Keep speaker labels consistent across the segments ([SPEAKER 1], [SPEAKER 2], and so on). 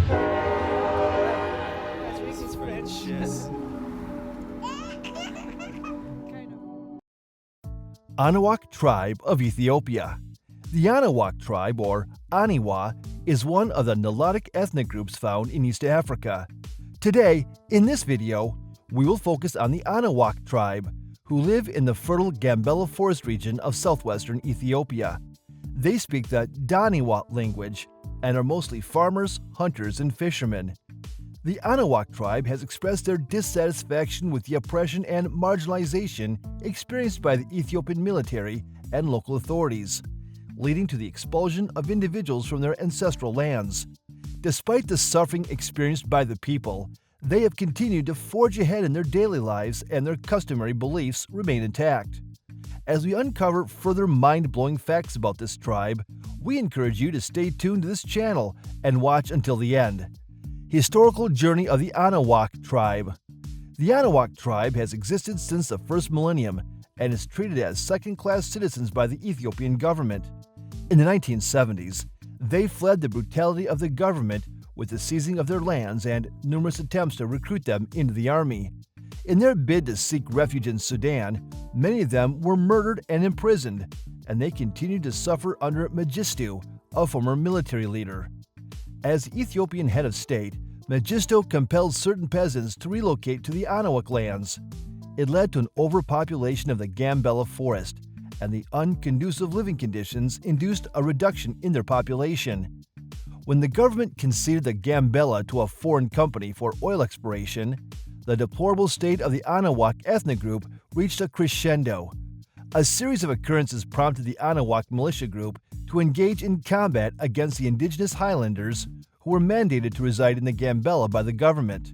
[SPEAKER 1] Patrick is French.
[SPEAKER 2] Yes.
[SPEAKER 1] Kind of.
[SPEAKER 3] Anuak tribe of Ethiopia. The Anuak tribe, or Dha-Anywaa, is one of the Nilotic ethnic groups found in East Africa. Today, in this video, we will focus on the Anuak tribe, who live in the fertile Gambella forest region of southwestern Ethiopia. They speak the Dha-Anywaa language and are mostly farmers, hunters, and fishermen. The Anuak tribe has expressed their dissatisfaction with the oppression and marginalization experienced by the Ethiopian military and local authorities, leading to the expulsion of individuals from their ancestral lands. Despite the suffering experienced by the people, they have continued to forge ahead in their daily lives and their customary beliefs remain intact. As we uncover further mind-blowing facts about this tribe, we encourage you to stay tuned to this channel and watch until the end. Historical journey of the Anuak tribe. The Anuak tribe has existed since the first millennium and is treated as second-class citizens by the Ethiopian government. In the 1970s, they fled the brutality of the government with the seizing of their lands and numerous attempts to recruit them into the army. In their bid to seek refuge in Sudan, many of them were murdered and imprisoned, and they continued to suffer under Mengistu, a former military leader. As Ethiopian head of state, Mengistu compelled certain peasants to relocate to the Anuak lands. It led to an overpopulation of the Gambella forest, and the unconducive living conditions induced a reduction in their population. When the government conceded the Gambella to a foreign company for oil exploration, the deplorable state of the Anuak ethnic group reached a crescendo. A series of occurrences prompted the Anuak militia group to engage in combat against the indigenous highlanders who were mandated to reside in the Gambella by the government.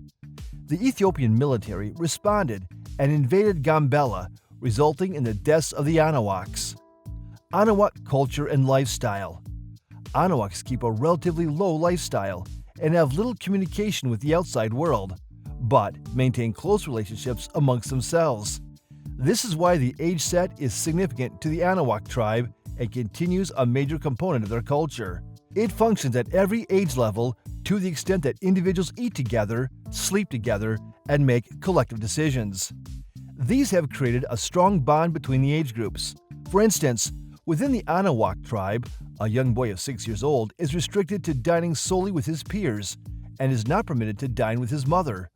[SPEAKER 3] The Ethiopian military responded and invaded Gambella, resulting in the deaths of the Anuaks. Anuak culture and lifestyle. Anuaks keep a relatively low lifestyle and have little communication with the outside world, but maintain close relationships amongst themselves. This is why the age set is significant to the Anuak tribe and continues a major component of their culture. It functions at every age level to the extent that individuals eat together, sleep together, and make collective decisions. These have created a strong bond between the age groups. For instance, within the Anuak tribe, a young boy of 6 years old is restricted to dining solely with his peers and is not permitted to dine with his mother.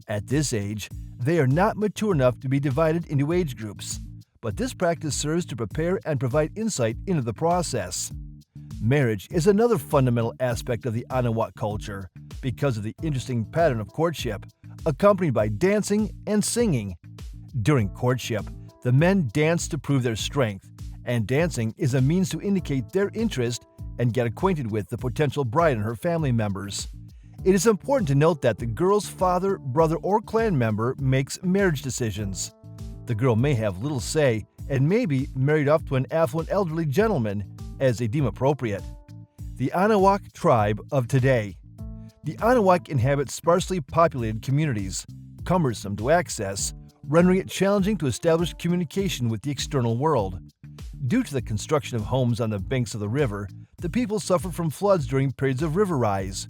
[SPEAKER 3] At this age, they are not mature enough to be divided into age groups, but this practice serves to prepare and provide insight into the process. Marriage is another fundamental aspect of the Anuak culture because of the interesting pattern of courtship, accompanied by dancing and singing. During courtship, the men dance to prove their strength, and dancing is a means to indicate their interest and get acquainted with the potential bride and her family members. It is important to note that the girl's father, brother, or clan member makes marriage decisions. The girl may have little say and may be married off to an affluent elderly gentleman as they deem appropriate. The Anuak tribe of today. The Anuak inhabit sparsely populated communities, cumbersome to access, rendering it challenging to establish communication with the external world. Due to the construction of homes on the banks of the river, the people suffer from floods during periods of river rise.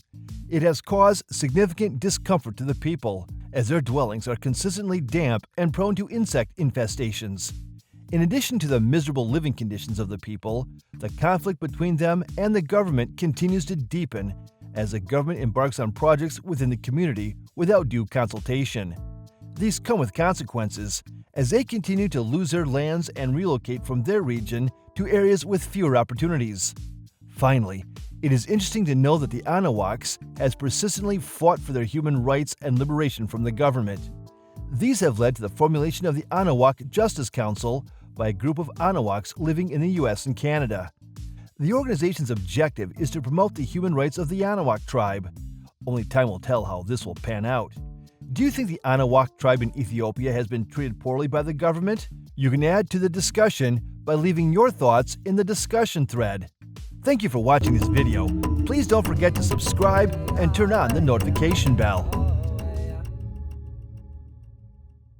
[SPEAKER 3] It has caused significant discomfort to the people, as their dwellings are consistently damp and prone to insect infestations. In addition to the miserable living conditions of the people, the conflict between them and the government continues to deepen as the government embarks on projects within the community without due consultation. These come with consequences, as they continue to lose their lands and relocate from their region to areas with fewer opportunities. Finally, it is interesting to know that the Anuaks has persistently fought for their human rights and liberation from the government. These have led to the formulation of the Anuak Justice Council by a group of Anuaks living in the US and Canada. The organization's objective is to promote the human rights of the Anuak tribe. Only time will tell how this will pan out. Do you think the Anuak tribe in Ethiopia has been treated poorly by the government? You can add to the discussion by leaving your thoughts in the discussion thread. Thank you for watching this video. Please don't forget to subscribe and turn on the notification bell.